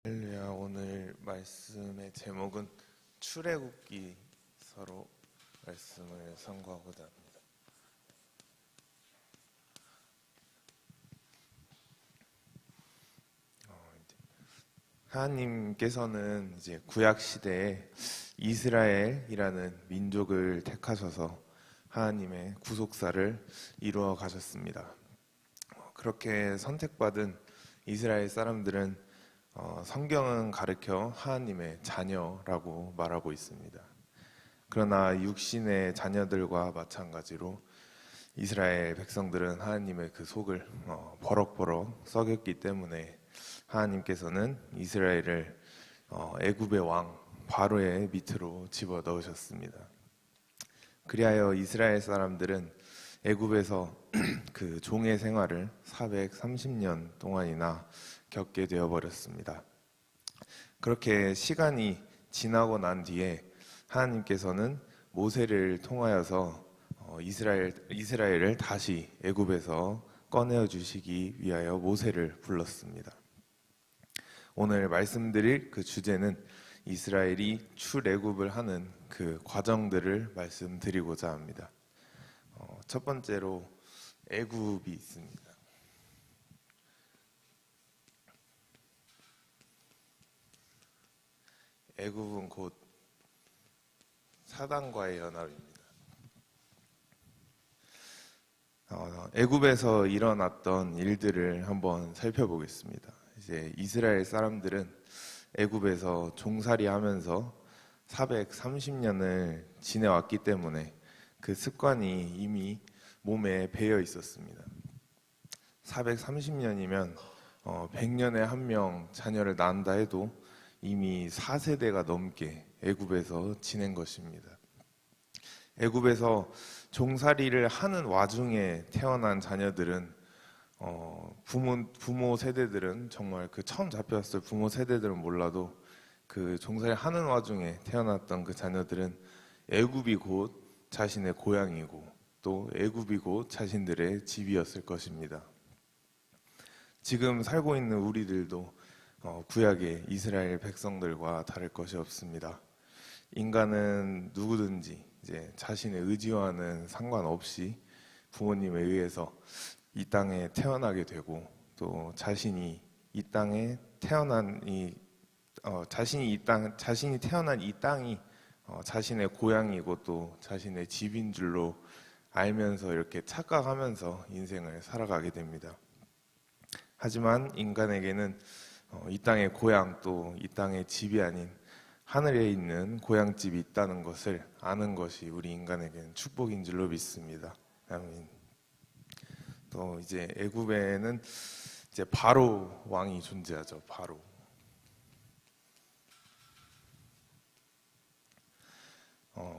할렐루야. 오늘 말씀의 제목은 출애굽기서로 말씀을 선고하고자 합니다. 하나님께서는 이제 구약 시대에 이스라엘이라는 민족을 택하셔서 하나님의 구속사를 이루어 가셨습니다. 그렇게 선택받은 이스라엘 사람들은 성경은 가르쳐 하나님의 자녀라고 말하고 있습니다. 그러나 육신의 자녀들과 마찬가지로 이스라엘 백성들은 하나님의 그 속을 버럭버럭 썩였기 때문에 하나님께서는 이스라엘을 애굽의 왕 바로의 밑으로 집어넣으셨습니다. 그리하여 이스라엘 사람들은 애굽에서 그 종의 생활을 430년 동안이나 겪게 되어버렸습니다. 그렇게 시간이 지나고 난 뒤에 하나님께서는 모세를 통하여서 이스라엘을 다시 애굽에서 꺼내어 주시기 위하여 모세를 불렀습니다. 오늘 말씀드릴 그 주제는 이스라엘이 출애굽을 하는 그 과정들을 말씀드리고자 합니다. 첫 번째로 애굽이 있습니다. 애굽은 곧 사단과의 연합입니다. 애굽에서 일어났던 일들을 한번 살펴보겠습니다. 이제 이스라엘 사람들은 애굽에서 종살이하면서 430년을 지내왔기 때문에 그 습관이 이미 몸에 배어 있었습니다. 430년이면 100년에 한 명 자녀를 낳는다 해도 이미 4세대가 넘게 애굽에서 지낸 것입니다. 애굽에서 종살이를 하는 와중에 태어난 자녀들은 부모 세대들은 정말 그 처음 잡혔을 부모 세대들은 몰라도 그 종살이 하는 와중에 태어났던 그 자녀들은 애굽이 곧 자신의 고향이고 또 애굽이 곧 자신들의 집이었을 것입니다. 지금 살고 있는 우리들도 구약의 이스라엘 백성들과 다를 것이 없습니다. 인간은 누구든지 이제 자신의 의지와는 상관없이 부모님에 의해서 이 땅에 태어나게 되고 또 자신이 태어난 이 땅이 자신의 고향이고 또 자신의 집인 줄로 알면서 이렇게 착각하면서 인생을 살아가게 됩니다. 하지만 인간에게는 이 땅의 고향 또 이 땅의 집이 아닌 하늘에 있는 고향집이 있다는 것을 아는 것이 우리 인간에게는 축복인 줄로 믿습니다. 아멘. 또 이제 애굽에는 이제 바로 왕이 존재하죠. 바로.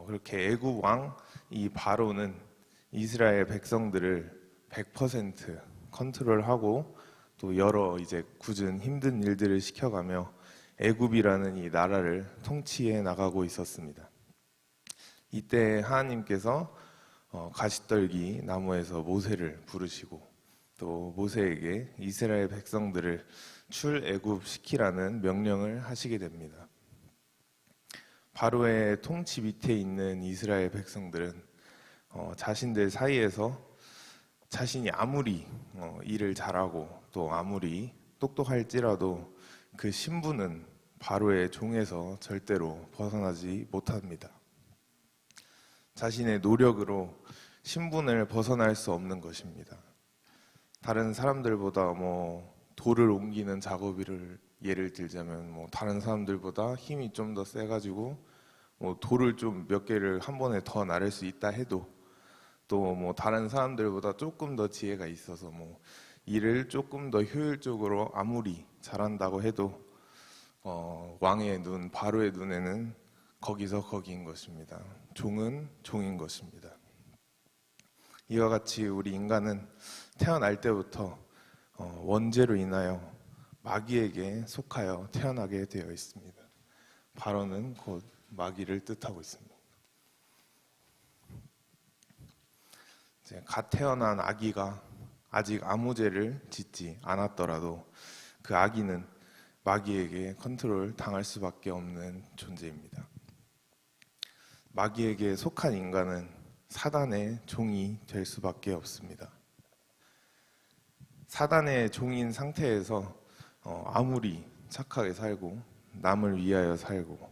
그렇게 애굽 왕 이 바로는 이스라엘 백성들을 100% 컨트롤하고 또 여러 이제 굳은 힘든 일들을 시켜가며 애굽이라는 이 나라를 통치해 나가고 있었습니다. 이때 하나님께서 가시떨기 나무에서 모세를 부르시고 또 모세에게 이스라엘 백성들을 출애굽시키라는 명령을 하시게 됩니다. 바로의 통치 밑에 있는 이스라엘 백성들은 자신들 사이에서 자신이 아무리 일을 잘하고 또 아무리 똑똑할지라도 그 신분은 바로의 종에서 절대로 벗어나지 못합니다. 자신의 노력으로 신분을 벗어날 수 없는 것입니다. 다른 사람들보다 돌을 옮기는 작업을 예를 들자면 다른 사람들보다 힘이 좀 더 세가지고 돌을 좀 몇 개를 한 번에 더 나를 수 있다 해도 또 다른 사람들보다 조금 더 지혜가 있어서 일을 조금 더 효율적으로 아무리 잘한다고 해도 왕의 눈, 바로의 눈에는 거기서 거기인 것입니다. 종은 종인 것입니다. 이와 같이 우리 인간은 태어날 때부터 원죄로 인하여 마귀에게 속하여 태어나게 되어 있습니다. 바로는 곧 마귀를 뜻하고 있습니다. 이제 갓 태어난 아기가 아직 아무 죄를 짓지 않았더라도 그 아기는 마귀에게 컨트롤 당할 수밖에 없는 존재입니다. 마귀에게 속한 인간은 사단의 종이 될 수밖에 없습니다. 사단의 종인 상태에서 아무리 착하게 살고 남을 위하여 살고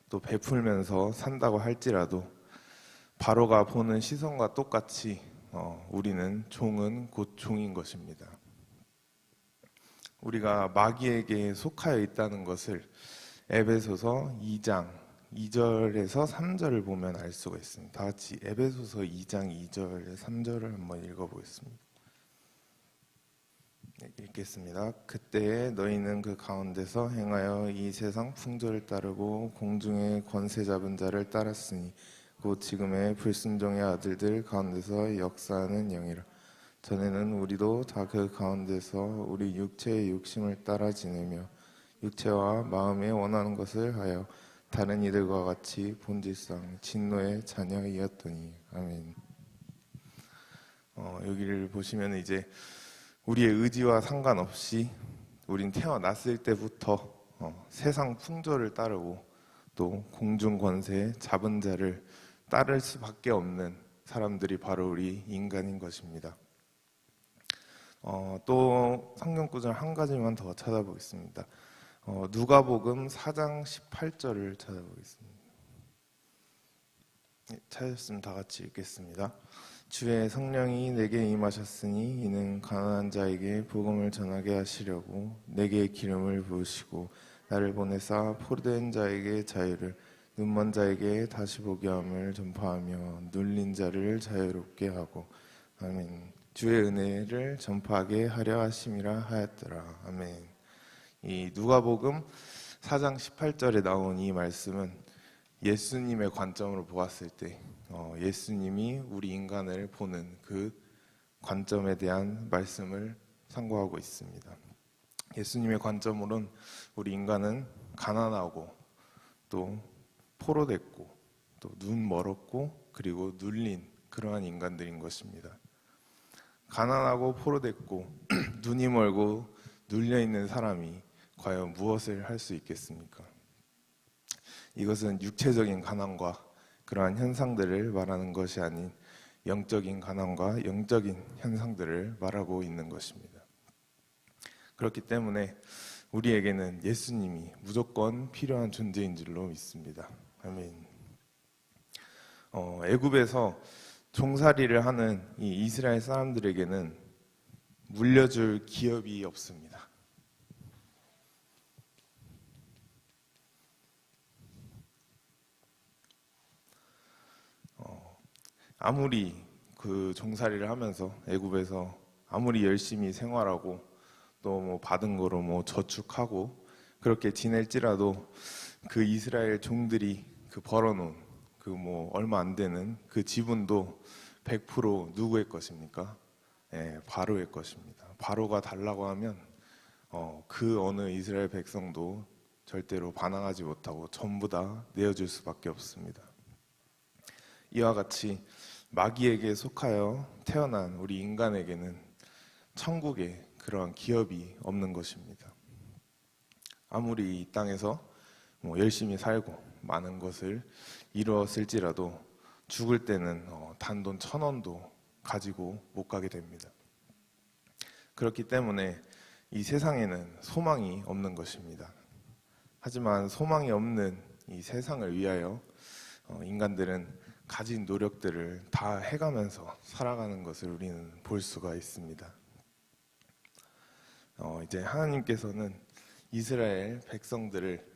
또 베풀면서 산다고 할지라도 바로가 보는 시선과 똑같이 우리는 종은 곧 종인 것입니다. 우리가 마귀에게 속하여 있다는 것을 에베소서 2장 2절에서 3절을 보면 알 수가 있습니다. 다 같이 에베소서 2장 2절 3절을 한번 읽어보겠습니다. 네, 읽겠습니다. 그때에 너희는 그 가운데서 행하여 이 세상 풍조를 따르고 공중의 권세 잡은 자를 따랐으니 곧 지금의 불순종의 아들들 가운데서 역사하는 영이라. 전에는 우리도 다 그 가운데서 우리 육체의 욕심을 따라 지내며 육체와 마음에 원하는 것을 하여 다른 이들과 같이 본질상 진노의 자녀이었더니. 아멘. 여기를 보시면 이제 우리의 의지와 상관없이 우린 태어났을 때부터 세상 풍조를 따르고 또 공중 권세 잡은 자를 따를 수밖에 없는 사람들이 바로 우리 인간인 것입니다. 또 성경 구절 한 가지만 더 찾아보겠습니다. 누가복음 4장 18절을 찾아보겠습니다. 네, 찾으셨으면 다 같이 읽겠습니다. 주의 성령이 내게 임하셨으니 이는 가난한 자에게 복음을 전하게 하시려고 내게 기름을 부으시고 나를 보내사 포로된 자에게 자유를 눈먼 자에게 다시 보게 함을 전파하며 눌린 자를 자유롭게 하고. 아멘. 주의 은혜를 전파하게 하려 하심이라 하였더라. 아멘. 이 누가복음 4장 18절에 나온 이 말씀은 예수님의 관점으로 보았을 때 예수님이 우리 인간을 보는 그 관점에 대한 말씀을 상고하고 있습니다. 예수님의 관점으로는 우리 인간은 가난하고 또 포로됐고 또 눈 멀었고 그리고 눌린 그러한 인간들인 것입니다. 가난하고 포로됐고 눈이 멀고 눌려있는 사람이 과연 무엇을 할 수 있겠습니까? 이것은 육체적인 가난과 그러한 현상들을 말하는 것이 아닌 영적인 가난과 영적인 현상들을 말하고 있는 것입니다. 그렇기 때문에 우리에게는 예수님이 무조건 필요한 존재인 줄로 믿습니다. 아멘. 애굽에서 종살이를 하는 이 이스라엘 사람들에게는 물려줄 기업이 없습니다. 아무리 그 종살이를 하면서 애굽에서 아무리 열심히 생활하고 또 뭐 받은 거로 뭐 저축하고 그렇게 지낼지라도 그 이스라엘 종들이 그 벌어놓은 그 뭐 얼마 안 되는 그 지분도 100% 누구의 것입니까? 바로의 것입니다. 바로가 달라고 하면 그 어느 이스라엘 백성도 절대로 반항하지 못하고 전부 다 내어줄 수밖에 없습니다. 이와 같이 마귀에게 속하여 태어난 우리 인간에게는 천국에 그러한 기업이 없는 것입니다. 아무리 이 땅에서 열심히 살고 많은 것을 이루었을지라도 죽을 때는 단돈 1,000원도 가지고 못 가게 됩니다. 그렇기 때문에 이 세상에는 소망이 없는 것입니다. 하지만 소망이 없는 이 세상을 위하여 인간들은 가진 노력들을 다 해가면서 살아가는 것을 우리는 볼 수가 있습니다. 이제 하나님께서는 이스라엘 백성들을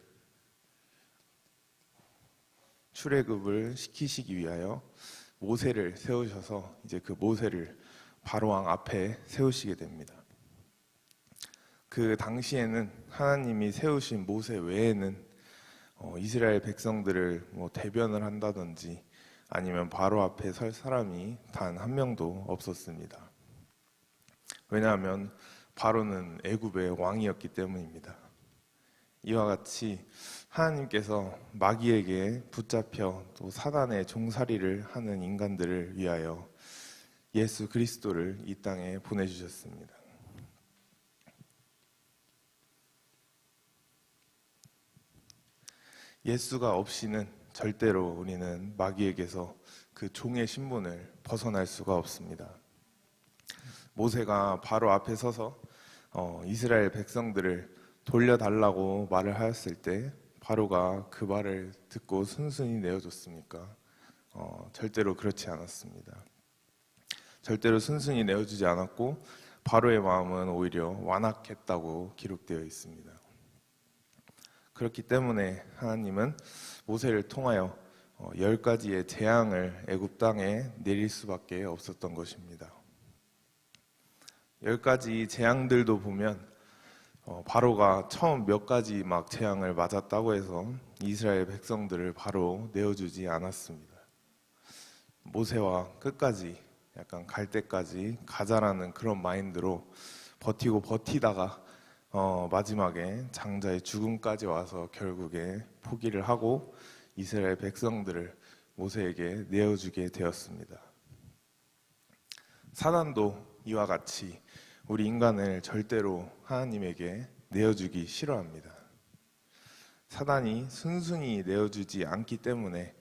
출애굽을 시키시기 위하여 모세를 세우셔서 이제 그 모세를 바로왕 앞에 세우시게 됩니다. 그 당시에는 하나님이 세우신 모세 외에는 이스라엘 백성들을 뭐 대변을 한다든지 아니면 바로 앞에 설 사람이 단 한 명도 없었습니다. 왜냐하면 바로는 애굽의 왕이었기 때문입니다. 이와 같이 하나님께서 마귀에게 붙잡혀 또 사단의 종살이를 하는 인간들을 위하여 예수 그리스도를 이 땅에 보내주셨습니다. 예수가 없이는 절대로 우리는 마귀에게서 그 종의 신분을 벗어날 수가 없습니다. 모세가 바로 앞에 서서 이스라엘 백성들을 돌려달라고 말을 하였을 때 바로가 그 말을 듣고 순순히 내어줬습니까? 절대로 그렇지 않았습니다. 절대로 순순히 내어주지 않았고 바로의 마음은 오히려 완악했다고 기록되어 있습니다. 그렇기 때문에 하나님은 모세를 통하여 10가지의 재앙을 애굽 땅에 내릴 수밖에 없었던 것입니다. 10가지 재앙들도 보면 바로가 처음 몇 가지 막 재앙을 맞았다고 해서 이스라엘 백성들을 바로 내어주지 않았습니다. 모세와 끝까지 약간 갈 때까지 가자라는 그런 마인드로 버티고 버티다가 마지막에 장자의 죽음까지 와서 결국에 포기를 하고 이스라엘 백성들을 모세에게 내어주게 되었습니다. 사단도 이와 같이 우리 인간을 절대로 하나님에게 내어주기 싫어합니다. 사단이 순순히 내어주지 않기 때문에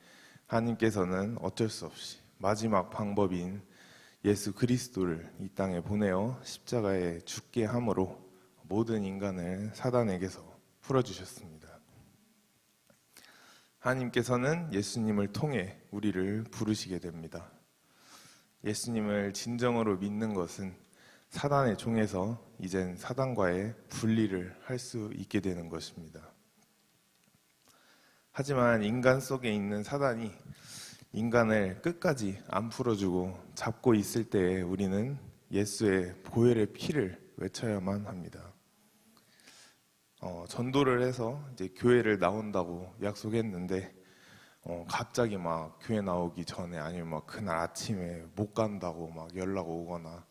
하나님께서는 어쩔 수 없이 마지막 방법인 예수 그리스도를 이 땅에 보내어 십자가에 죽게 함으로 모든 인간을 사단에게서 풀어주셨습니다. 하나님께서는 예수님을 통해 우리를 부르시게 됩니다. 예수님을 진정으로 믿는 것은 사단의 종에서 이젠 사단과의 분리를 할 수 있게 되는 것입니다. 하지만 인간 속에 있는 사단이 인간을 끝까지 안 풀어주고 잡고 있을 때에 우리는 예수의 보혈의 피를 외쳐야만 합니다. 전도를 해서 이제 교회를 나온다고 약속했는데 갑자기 막 교회 나오기 전에 아니면 막 그날 아침에 못 간다고 막 연락 오거나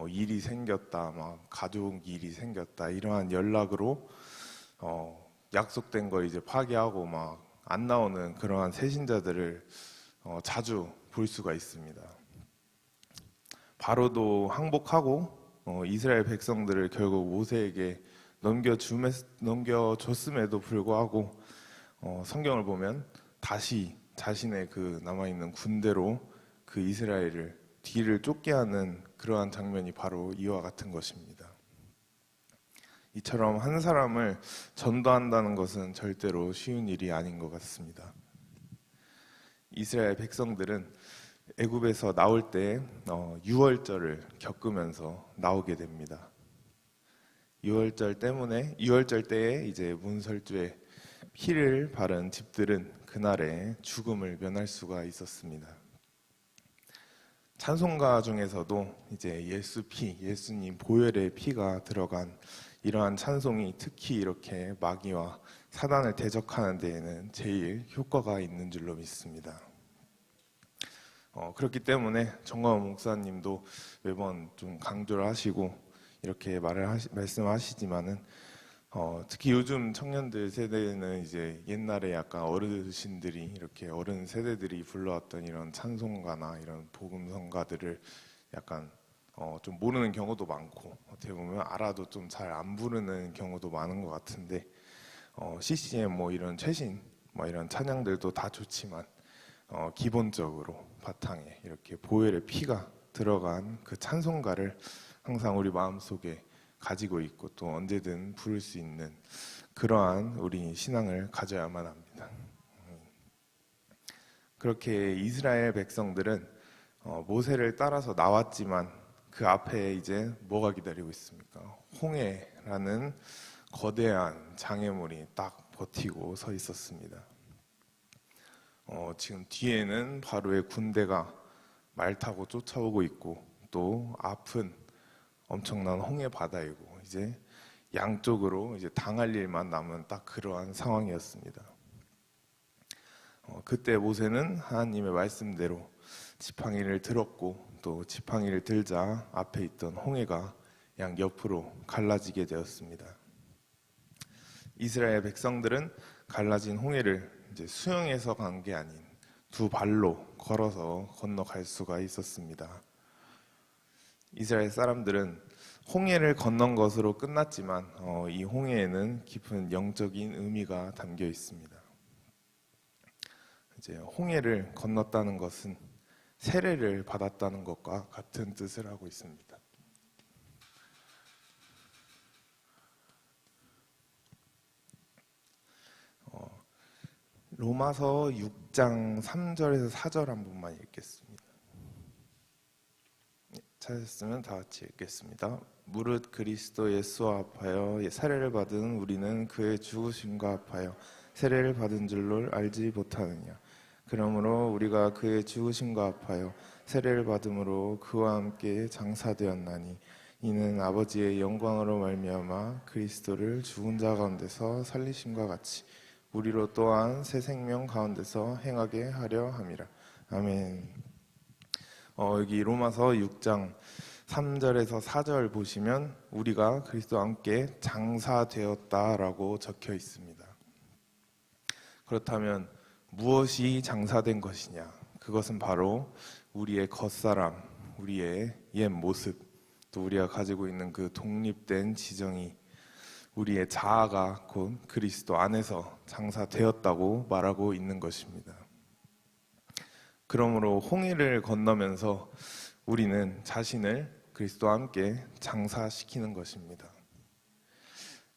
일이 생겼다, 막 가족 일이 생겼다 이러한 연락으로 약속된 거 이제 파기하고 막 안 나오는 그러한 새신자들을 자주 볼 수가 있습니다. 바로도 항복하고 이스라엘 백성들을 결국 모세에게 넘겨줬음에도 불구하고 성경을 보면 다시 자신의 그 남아있는 군대로 그 이스라엘을 뒤를 쫓게 하는 그러한 장면이 바로 이와 같은 것입니다. 이처럼 한 사람을 전도한다는 것은 절대로 쉬운 일이 아닌 것 같습니다. 이스라엘 백성들은 애굽에서 나올 때 유월절을 겪으면서 나오게 됩니다. 유월절 때에 이제 문설주에 피를 바른 집들은 그날에 죽음을 면할 수가 있었습니다. 찬송가 중에서도 이제 예수님 보혈의 피가 들어간 이러한 찬송이 특히 이렇게 마귀와 사단을 대적하는 데에는 제일 효과가 있는 줄로 믿습니다. 그렇기 때문에 정광훈 목사님도 매번 좀 강조를 하시고 이렇게 말씀하시지만은 특히 요즘 청년들 세대는 이제 옛날에 약간 어르신들이 이렇게 어른 세대들이 불러왔던 이런 찬송가나 이런 복음성가들을 약간 좀 모르는 경우도 많고 어떻게 보면 알아도 좀 잘 안 부르는 경우도 많은 것 같은데 CCM 뭐 이런 최신 뭐 이런 찬양들도 다 좋지만 기본적으로 바탕에 이렇게 보혈의 피가 들어간 그 찬송가를 항상 우리 마음속에 가지고 있고 또 언제든 부를 수 있는 그러한 우리 신앙을 가져야만 합니다. 그렇게 이스라엘 백성들은 모세를 따라서 나왔지만 그 앞에 이제 뭐가 기다리고 있습니까? 홍해라는 거대한 장애물이 딱 버티고 서 있었습니다. 지금 뒤에는 바로의 군대가 말 타고 쫓아오고 있고 또 앞은 엄청난 홍해 바다이고 이제 양쪽으로 이제 당할 일만 남은 딱 그러한 상황이었습니다. 그때 모세는 하나님의 말씀대로 지팡이를 들었고 또 지팡이를 들자 앞에 있던 홍해가 양옆으로 갈라지게 되었습니다. 이스라엘 백성들은 갈라진 홍해를 이제 수영해서 간 게 아닌 두 발로 걸어서 건너갈 수가 있었습니다. 이스라엘 사람들은 홍해를 건넌 것으로 끝났지만 이 홍해에는 깊은 영적인 의미가 담겨 있습니다. 이제 홍해를 건넜다는 것은 세례를 받았다는 것과 같은 뜻을 하고 있습니다. 로마서 6장 3절에서 4절 한 번만 읽겠습니다. 찾으셨으면 다 같이 읽겠습니다. 무릇 그리스도 예수와 합하여 세례를 받은 우리는 그의 죽으심과 합하여 세례를 받은 줄로 알지 못하느냐. 그러므로 우리가 그의 죽으심과 합하여 세례를 받음으로 그와 함께 장사되었나니 이는 아버지의 영광으로 말미암아 그리스도를 죽은 자 가운데서 살리심과 같이 우리로 또한 새 생명 가운데서 행하게 하려 함이라. 아멘. 여기 로마서 6장 3절에서 4절 보시면 우리가 그리스도와 함께 장사되었다라고 적혀 있습니다. 그렇다면 무엇이 장사된 것이냐? 그것은 바로 우리의 겉사람, 우리의 옛 모습, 또 우리가 가지고 있는 그 독립된 지정이 우리의 자아가 곧 그리스도 안에서 장사되었다고 말하고 있는 것입니다. 그러므로 홍해를 건너면서 우리는 자신을 그리스도와 함께 장사시키는 것입니다.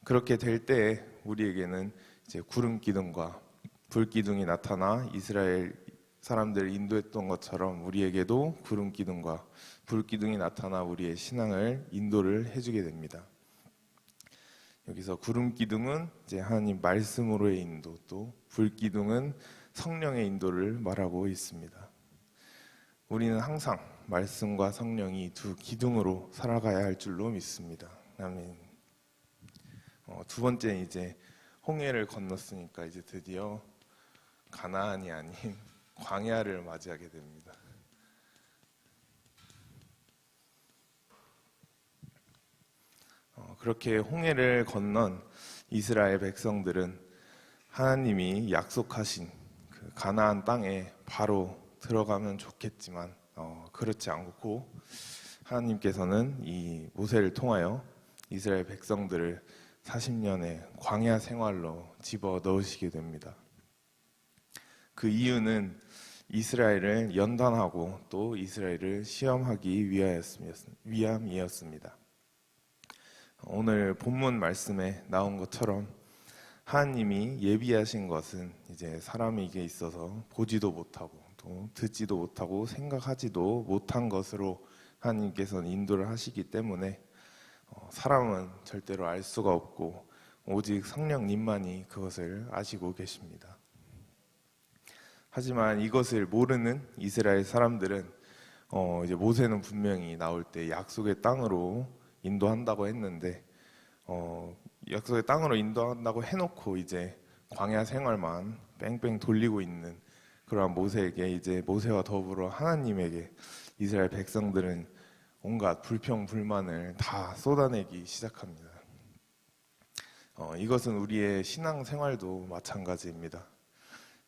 그렇게 될 때에 우리에게는 이제 구름 기둥과 불 기둥이 나타나 이스라엘 사람들을 인도했던 것처럼 우리에게도 구름 기둥과 불 기둥이 나타나 우리의 신앙을 인도를 해주게 됩니다. 여기서 구름 기둥은 이제 하나님 말씀으로의 인도, 또 불 기둥은 성령의 인도를 말하고 있습니다. 우리는 항상 말씀과 성령이 두 기둥으로 살아가야 할 줄로 믿습니다. 아멘. 두 번째 이제 홍해를 건넜으니까 이제 드디어 가나안이 아닌 광야를 맞이하게 됩니다. 그렇게 홍해를 건넌 이스라엘 백성들은 하나님이 약속하신 그 가나안 땅에 바로 들어가면 좋겠지만 그렇지 않고 하나님께서는 이 모세를 통하여 이스라엘 백성들을 40년의 광야 생활로 집어 넣으시게 됩니다. 그 이유는 이스라엘을 연단하고 또 이스라엘을 시험하기 위함이었습니다. 오늘 본문 말씀에 나온 것처럼 하나님이 예비하신 것은 이제 사람에게 있어서 보지도 못하고 또 듣지도 못하고 생각하지도 못한 것으로 하나님께서는 인도를 하시기 때문에 사람은 절대로 알 수가 없고 오직 성령님만이 그것을 아시고 계십니다. 하지만 이것을 모르는 이스라엘 사람들은 이제 모세는 분명히 나올 때 약속의 땅으로 인도한다고 했는데 약속의 땅으로 인도한다고 해놓고 이제 광야 생활만 뺑뺑 돌리고 있는 그러한 모세에게 이제 모세와 더불어 하나님에게 이스라엘 백성들은 온갖 불평 불만을 다 쏟아내기 시작합니다. 이것은 우리의 신앙 생활도 마찬가지입니다.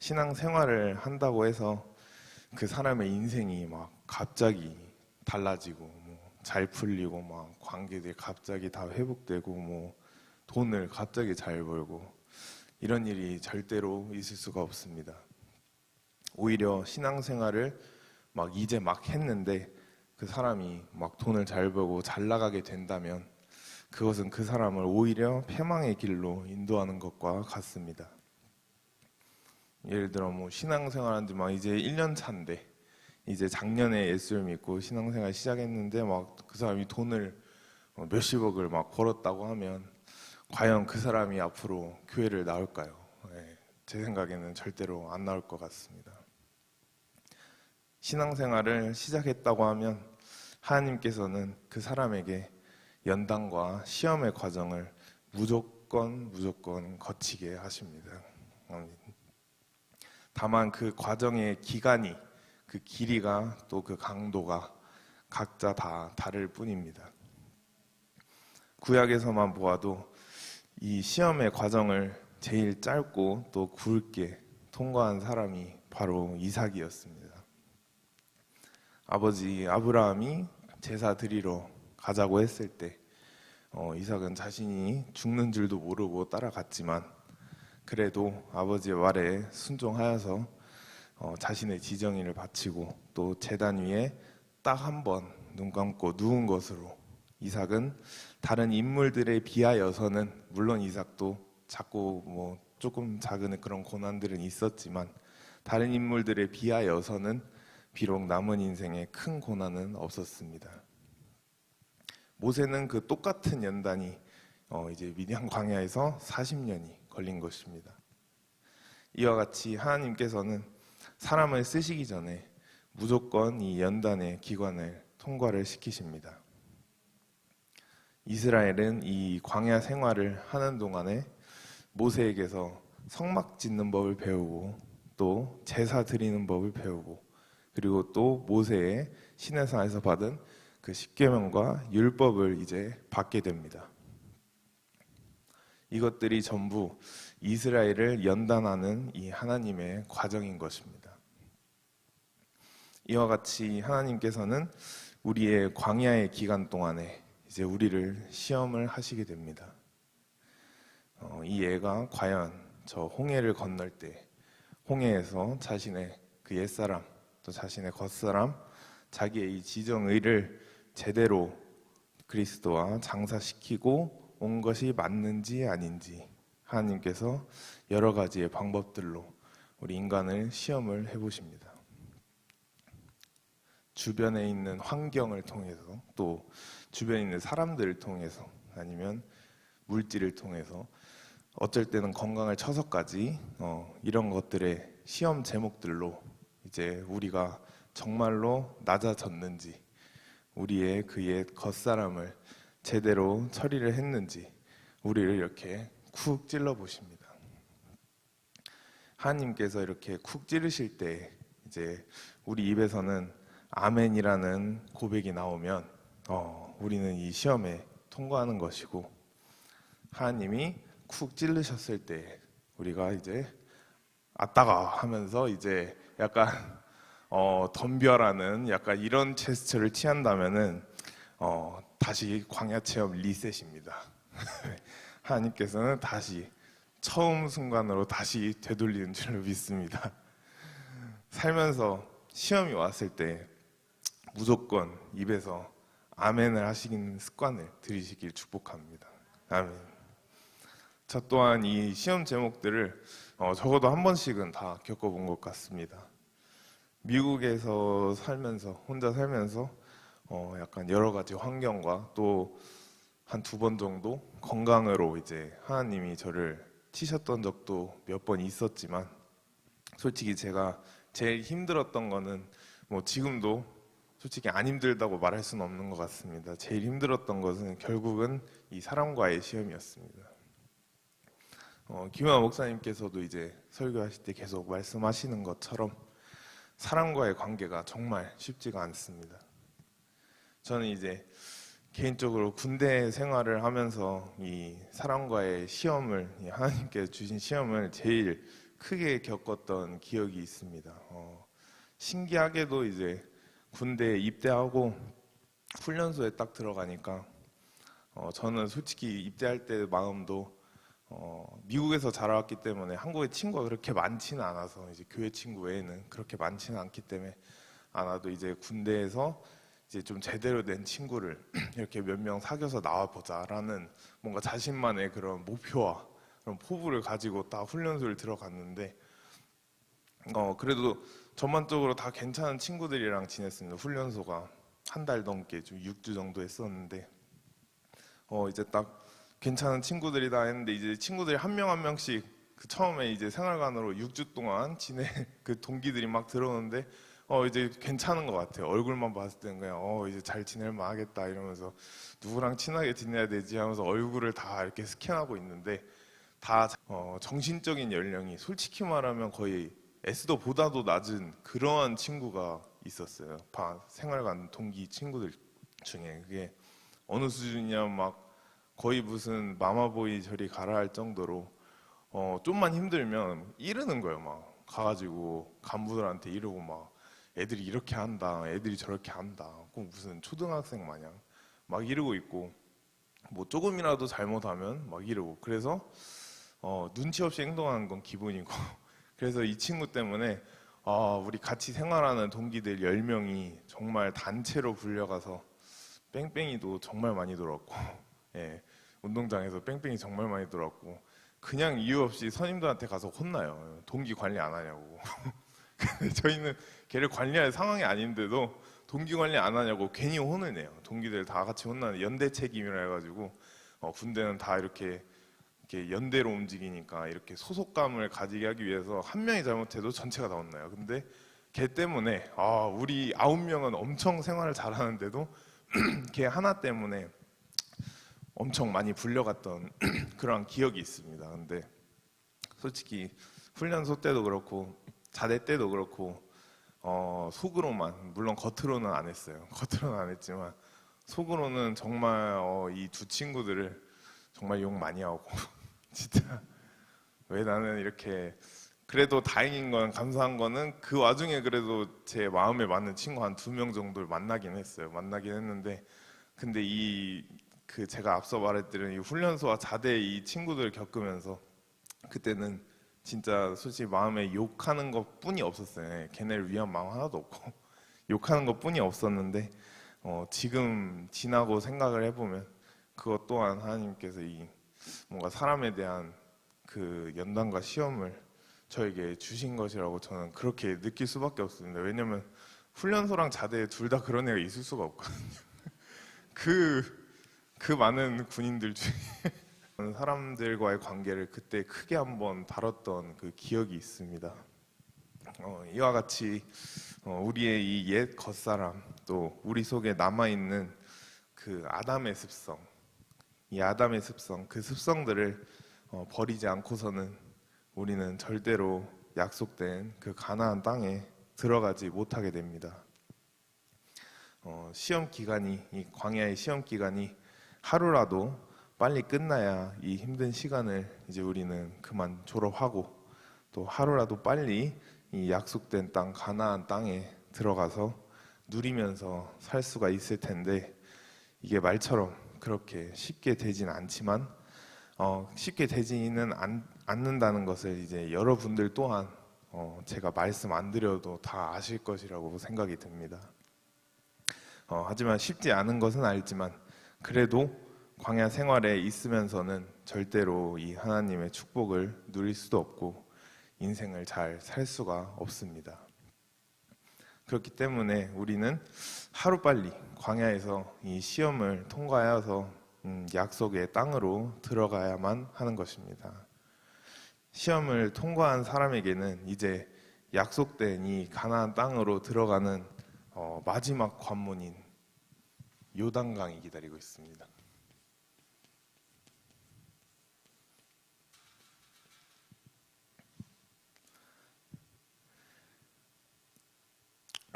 신앙 생활을 한다고 해서 그 사람의 인생이 막 갑자기 달라지고 잘 풀리고 막 관계들이 갑자기 다 회복되고 뭐 돈을 갑자기 잘 벌고 이런 일이 절대로 있을 수가 없습니다. 오히려 신앙생활을 이제 막 했는데 그 사람이 막 돈을 잘 벌고 잘 나가게 된다면 그것은 그 사람을 오히려 패망의 길로 인도하는 것과 같습니다. 예를 들어 신앙생활한 지 이제 1년 차인데 이제 작년에 예수를 믿고 신앙생활 시작했는데 그 사람이 돈을 몇십억을 벌었다고 하면 과연 그 사람이 앞으로 교회를 나올까요? 제 생각에는 절대로 안 나올 것 같습니다. 신앙생활을 시작했다고 하면 하나님께서는 그 사람에게 연단과 시험의 과정을 무조건 거치게 하십니다. 다만 그 과정의 기간이, 그 길이가 또 그 강도가 각자 다 다를 뿐입니다. 구약에서만 보아도 이 시험의 과정을 제일 짧고 또 굵게 통과한 사람이 바로 이삭이었습니다. 아버지 아브라함이 제사 드리러 가자고 했을 때 이삭은 자신이 죽는 줄도 모르고 따라갔지만 그래도 아버지의 말에 순종하여서 자신의 지정의를 바치고 또 제단 위에 딱 한 번 눈 감고 누운 것으로 이삭은 다른 인물들에 비하여서는 물론 이삭도 작고 뭐 조금 작은 그런 고난들은 있었지만 다른 인물들에 비하여서는 비록 남은 인생에 큰 고난은 없었습니다. 모세는 그 똑같은 연단이 이제 미디안 광야에서 40년이 걸린 것입니다. 이와 같이 하나님께서는 사람을 쓰시기 전에 무조건 이 연단의 기관을 통과를 시키십니다. 이스라엘은 이 광야 생활을 하는 동안에 모세에게서 성막 짓는 법을 배우고 또 제사 드리는 법을 배우고 그리고 또 모세의 시내산에서 받은 그 십계명과 율법을 이제 받게 됩니다. 이것들이 전부 이스라엘을 연단하는 이 하나님의 과정인 것입니다. 이와 같이 하나님께서는 우리의 광야의 기간 동안에 이제 우리를 시험을 하시게 됩니다. 이 애가 과연 저 홍해를 건널 때 홍해에서 자신의 그 옛사람 또 자신의 겉사람 자기의 이 지정의를 제대로 그리스도와 장사시키고 온 것이 맞는지 아닌지 하나님께서 여러 가지의 방법들로 우리 인간을 시험을 해보십니다. 주변에 있는 환경을 통해서 또 주변에 있는 사람들을 통해서 아니면 물질을 통해서 어쩔 때는 건강을 쳐서까지 이런 것들의 시험 제목들로 이제 우리가 정말로 낮아졌는지 우리의 그 옛 겉사람을 제대로 처리를 했는지 우리를 이렇게 쿡 찔러 보십니다. 하나님께서 이렇게 쿡 찌르실 때 이제 우리 입에서는 아멘이라는 고백이 나오면 우리는 이 시험에 통과하는 것이고 하나님이 쿡 찔르셨을 때 우리가 이제 아따가 하면서 이제 약간 덤벼라는 약간 이런 제스처를 취한다면은 다시 광야 체험 리셋입니다. 하나님께서는 다시 처음 순간으로 다시 되돌리는 줄로 믿습니다. 살면서 시험이 왔을 때 무조건 입에서 아멘을 하시는 습관을 들이시길 축복합니다. 아멘. 저 또한 이 시험 제목들을 적어도 한 번씩은 다 겪어본 것 같습니다. 미국에서 살면서 혼자 살면서 약간 여러 가지 환경과 또 한 두 번 정도 건강으로 이제 하나님이 저를 치셨던 적도 몇 번 있었지만 솔직히 제가 제일 힘들었던 거는 뭐 지금도 솔직히 안 힘들다고 말할 수는 없는 것 같습니다. 제일 힘들었던 것은 결국은 이 사람과의 시험이었습니다. 김영하 목사님께서도 이제 설교하실 때 계속 말씀하시는 것처럼 사람과의 관계가 정말 쉽지가 않습니다. 저는 이제 개인적으로 군대 생활을 하면서 이 사람과의 시험을 하나님께서 주신 시험을 제일 크게 겪었던 기억이 있습니다. 신기하게도 이제 군대에 입대하고 훈련소에 딱 들어가니까 저는 솔직히 입대할 때 마음도 미국에서 자라왔기 때문에 한국에 친구가 그렇게 많지는 않아서 이제 교회 친구 외에는 그렇게 많지는 않기 때문에 아나도 이제 군대에서 이제 좀 제대로 된 친구를 이렇게 몇 명 사귀어서 나와 보자라는 뭔가 자신만의 그런 목표와 그런 포부를 가지고 딱 훈련소를 들어갔는데 그래도 전반적으로 다 괜찮은 친구들이랑 지냈습니다. 훈련소가 한 달 넘게 좀 6주 정도 했었는데 이제 딱 괜찮은 친구들이다 했는데 이제 친구들이 한 명 한 명씩 그 처음에 이제 생활관으로 6주 동안 지내 그 동기들이 막 들어오는데 이제 괜찮은 것 같아요. 얼굴만 봤을 때는 그냥 이제 잘 지낼만 하겠다 이러면서 누구랑 친하게 지내야 되지 하면서 얼굴을 다 이렇게 스캔하고 있는데 다 정신적인 연령이 솔직히 말하면 거의 에스더보다도 낮은 그러한 친구가 있었어요. 생활관 동기 친구들 중에 그게 어느 수준이냐 막 거의 무슨 마마보이 저리 가라 할 정도로 좀만 힘들면 이르는 거예요. 막 가가지고 간부들한테 이러고 막 애들이 이렇게 한다, 애들이 저렇게 한다. 꼭 무슨 초등학생 마냥 막 이러고 있고 뭐 조금이라도 잘못하면 막 이러고 그래서 눈치 없이 행동하는 건 기본이고 그래서 이 친구 때문에 우리 같이 생활하는 동기들 10명이 정말 단체로 불려가서 뺑뺑이도 정말 많이 돌았고, 예, 운동장에서 뺑뺑이 정말 많이 돌았고, 그냥 이유 없이 선임들한테 가서 혼나요. 동기 관리 안 하냐고. 근데 저희는 걔를 관리할 상황이 아닌데도 동기 관리 안 하냐고 괜히 혼을 내요. 동기들 다 같이 혼나는 연대 책임이라 해가지고 군대는 다 이렇게 연대로 움직이니까 이렇게 소속감을 가지게 하기 위해서 한 명이 잘못해도 전체가 다 혼나요. 근데 걔 때문에 우리 9명은 엄청 생활을 잘하는데도 걔 하나 때문에 엄청 많이 불려갔던 그런 기억이 있습니다. 근데 솔직히 훈련소 때도 그렇고 자대 때도 그렇고 속으로만, 물론 겉으로는 안 했어요. 겉으로는 안 했지만 속으로는 정말 이 두 친구들을 정말 욕 많이 하고 진짜 왜 나는 이렇게, 그래도 다행인 건, 감사한 거는 그 와중에 그래도 제 마음에 맞는 친구 한 2명 정도를 만나긴 했어요. 만나긴 했는데, 근데 제가 앞서 말했던 이 훈련소와 자대 이 친구들을 겪으면서 그때는 진짜 솔직히 마음에 욕하는 것 뿐이 없었어요. 걔네를 위한 마음 하나도 없고 욕하는 것 뿐이 없었는데, 지금 지나고 생각을 해보면 그것 또한 하나님께서 이 뭔가 사람에 대한 그 연단과 시험을 저에게 주신 것이라고 저는 그렇게 느낄 수밖에 없습니다. 왜냐면 훈련소랑 자대에 둘 다 그런 애가 있을 수가 없거든요. 그 많은 군인들 중에 사람들과의 관계를 그때 크게 한번 다뤘던 그 기억이 있습니다. 이와 같이 우리의 이 옛 겉사람, 또 우리 속에 남아있는 그 아담의 습성, 이 아담의 습성, 그 습성들을 버리지 않고서는 우리는 절대로 약속된 그 가나안 땅에 들어가지 못하게 됩니다. 시험 기간이, 이 광야의 시험 기간이 하루라도 빨리 끝나야 이 힘든 시간을 이제 우리는 그만 졸업하고, 또 하루라도 빨리 이 약속된 땅 가나안 땅에 들어가서 누리면서 살 수가 있을 텐데, 이게 말처럼 그렇게 쉽게 되진 않지만 쉽게 되지는 않는다는 것을 이제 여러분들 또한 제가 말씀 안 드려도 다 아실 것이라고 생각이 듭니다. 하지만 쉽지 않은 것은 알지만 그래도 광야 생활에 있으면서는 절대로 이 하나님의 축복을 누릴 수도 없고 인생을 잘 살 수가 없습니다. 그렇기 때문에 우리는 하루빨리 광야에서 이 시험을 통과해서 약속의 땅으로 들어가야만 하는 것입니다. 시험을 통과한 사람에게는 이제 약속된 이 가나안 땅으로 들어가는 마지막 관문인 요단강이 기다리고 있습니다.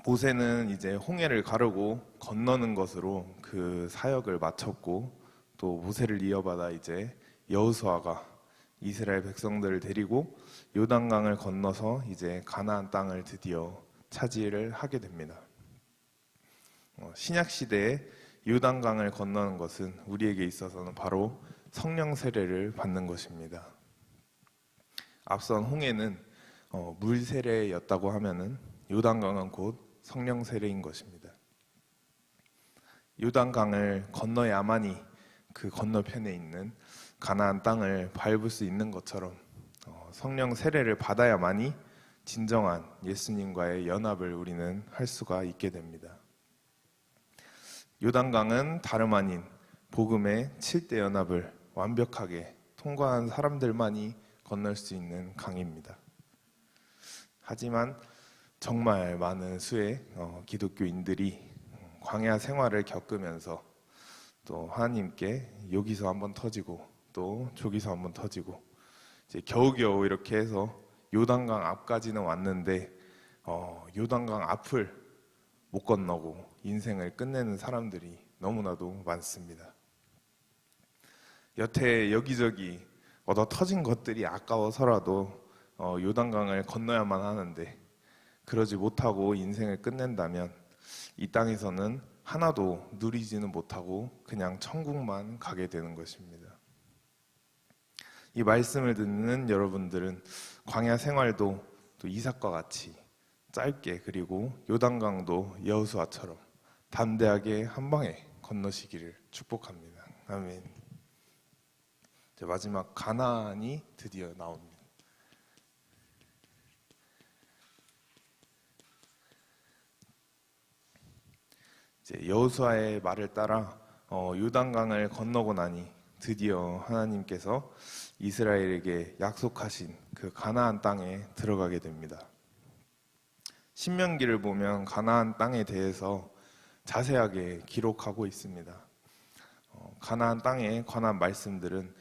모세는 이제 홍해를 가르고 건너는 것으로 그 사역을 마쳤고, 또 모세를 이어받아 이제 여호수아가 이스라엘 백성들을 데리고 요단강을 건너서 이제 가나안 땅을 드디어 차지를 하게 됩니다. 신약 시대에 요단강을 건너는 것은 우리에게 있어서는 바로 성령 세례를 받는 것입니다. 앞선 홍해는 물 세례였다고 하면은 요단강은 곧 성령 세례인 것입니다. 요단강을 건너야만이 그 건너편에 있는 가나안 땅을 밟을 수 있는 것처럼 성령 세례를 받아야만이 진정한 예수님과의 연합을 우리는 할 수가 있게 됩니다. 요단강은 다름 아닌 복음의 7대 연합을 완벽하게 통과한 사람들만이 건널 수 있는 강입니다. 하지만 정말 많은 수의 기독교인들이 광야 생활을 겪으면서 또 하나님께 여기서 한번 터지고 또 저기서 한번 터지고 이제 겨우겨우 이렇게 해서 요단강 앞까지는 왔는데 요단강 앞을 못 건너고 인생을 끝내는 사람들이 너무나도 많습니다. 여태 여기저기 얻어 터진 것들이 아까워서라도 요단강을 건너야만 하는데, 그러지 못하고 인생을 끝낸다면 이 땅에서는 하나도 누리지는 못하고 그냥 천국만 가게 되는 것입니다. 이 말씀을 듣는 여러분들은 광야 생활도 또 이삭과 같이 짧게, 그리고 요단강도 여호수아처럼 담대하게 한 방에 건너시기를 축복합니다. 아멘. 이제 마지막 가나안이 드디어 나옵니다. 이제 여호수아의 말을 따라 요단강을 건너고 나니 드디어 하나님께서 이스라엘에게 약속하신 그 가나안 땅에 들어가게 됩니다. 신명기를 보면 가나안 땅에 대해서 자세하게 기록하고 있습니다. 가나안 땅에 관한 말씀들은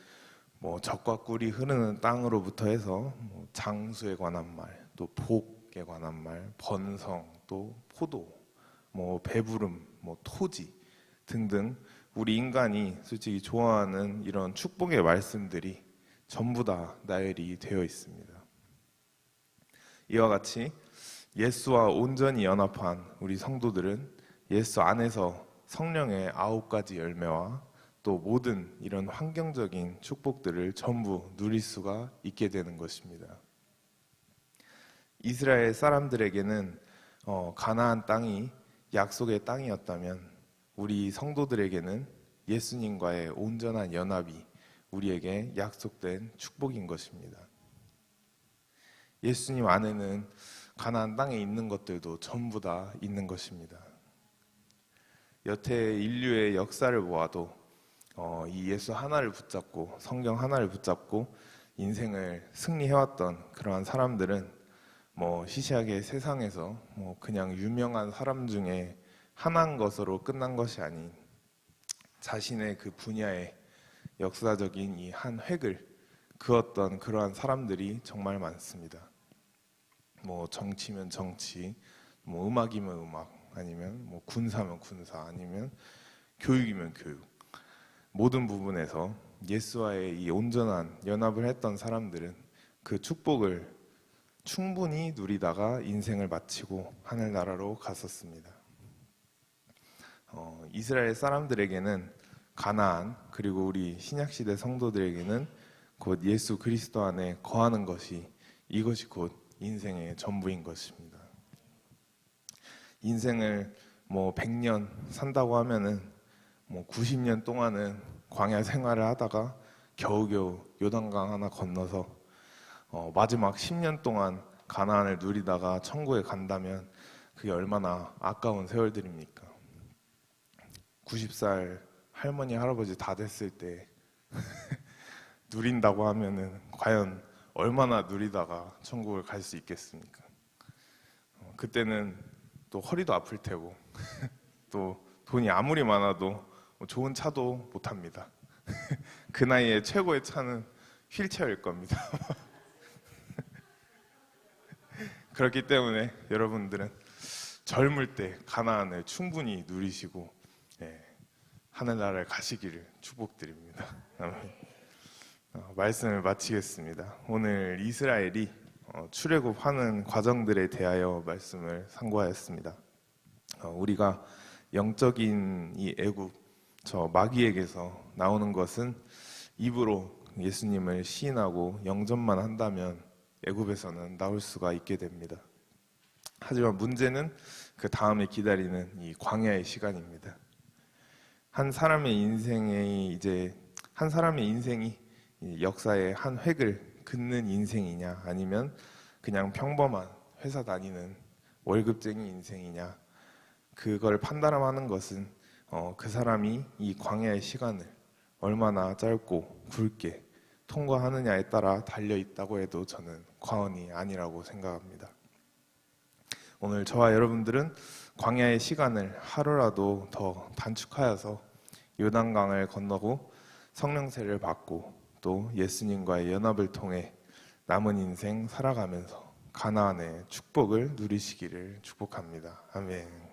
젖과 꿀이 흐르는 땅으로부터 해서 장수에 관한 말, 또 복에 관한 말, 번성, 또 포도, 배부름, 토지 등등 우리 인간이 솔직히 좋아하는 이런 축복의 말씀들이 전부 다 나열이 되어 있습니다. 이와 같이 예수와 온전히 연합한 우리 성도들은 예수 안에서 성령의 9가지 열매와 또 모든 이런 환경적인 축복들을 전부 누릴 수가 있게 되는 것입니다. 이스라엘 사람들에게는 가나안 땅이 약속의 땅이었다면 우리 성도들에게는 예수님과의 온전한 연합이 우리에게 약속된 축복인 것입니다. 예수님 안에는 가나안 땅에 있는 것들도 전부 다 있는 것입니다. 여태 인류의 역사를 보아도 이 예수 하나를 붙잡고 성경 하나를 붙잡고 인생을 승리해왔던 그러한 사람들은 시시하게 세상에서 그냥 유명한 사람 중에 하나인 것으로 끝난 것이 아닌 자신의 그 분야의 역사적인 이 한 획을 그었던 그러한 사람들이 정말 많습니다. 정치면 정치, 음악이면 음악, 아니면 군사면 군사, 아니면 교육이면 교육. 모든 부분에서 예수와의 이 온전한 연합을 했던 사람들은 그 축복을 충분히 누리다가 인생을 마치고 하늘나라로 갔었습니다. 이스라엘 사람들에게는 가나안, 그리고 우리 신약시대 성도들에게는 곧 예수 그리스도 안에 거하는 것이, 이것이 곧 인생의 전부인 것입니다. 인생을 100년 산다고 하면은 90년 동안은 광야 생활을 하다가 겨우겨우 요단강 하나 건너서 마지막 10년 동안 가나안을 누리다가 천국에 간다면 그게 얼마나 아까운 세월들입니까? 90살 할머니 할아버지 다 됐을 때 누린다고 하면은 과연 얼마나 누리다가 천국을 갈 수 있겠습니까? 그때는 또 허리도 아플 테고 또 돈이 아무리 많아도 좋은 차도 못 탑니다. 그 나이에 최고의 차는 휠체어일 겁니다. 그렇기 때문에 여러분들은 젊을 때 가나안을 충분히 누리시고 하늘나라에 가시기를 축복드립니다. 말씀을 마치겠습니다. 오늘 이스라엘이 출애굽하는 과정들에 대하여 말씀을 상고하였습니다. 우리가 영적인 이 애굽, 저 마귀에게서 나오는 것은 입으로 예수님을 시인하고 영접만 한다면 애굽에서는 나올 수가 있게 됩니다. 하지만 문제는 그 다음에 기다리는 이 광야의 시간입니다. 한 사람의 인생이 역사의 한 획을 긋는 인생이냐, 아니면 그냥 평범한 회사 다니는 월급쟁이 인생이냐, 그걸 판단하는 것은 그 사람이 이 광야의 시간을 얼마나 짧고 굵게 통과하느냐에 따라 달려 있다고 해도 저는 과언이 아니라고 생각합니다. 오늘 저와 여러분들은 광야의 시간을 하루라도 더 단축하여서 요단강을 건너고 성령세를 받고 또 예수님과의 연합을 통해 남은 인생 살아가면서 가나안의 축복을 누리시기를 축복합니다. 아멘.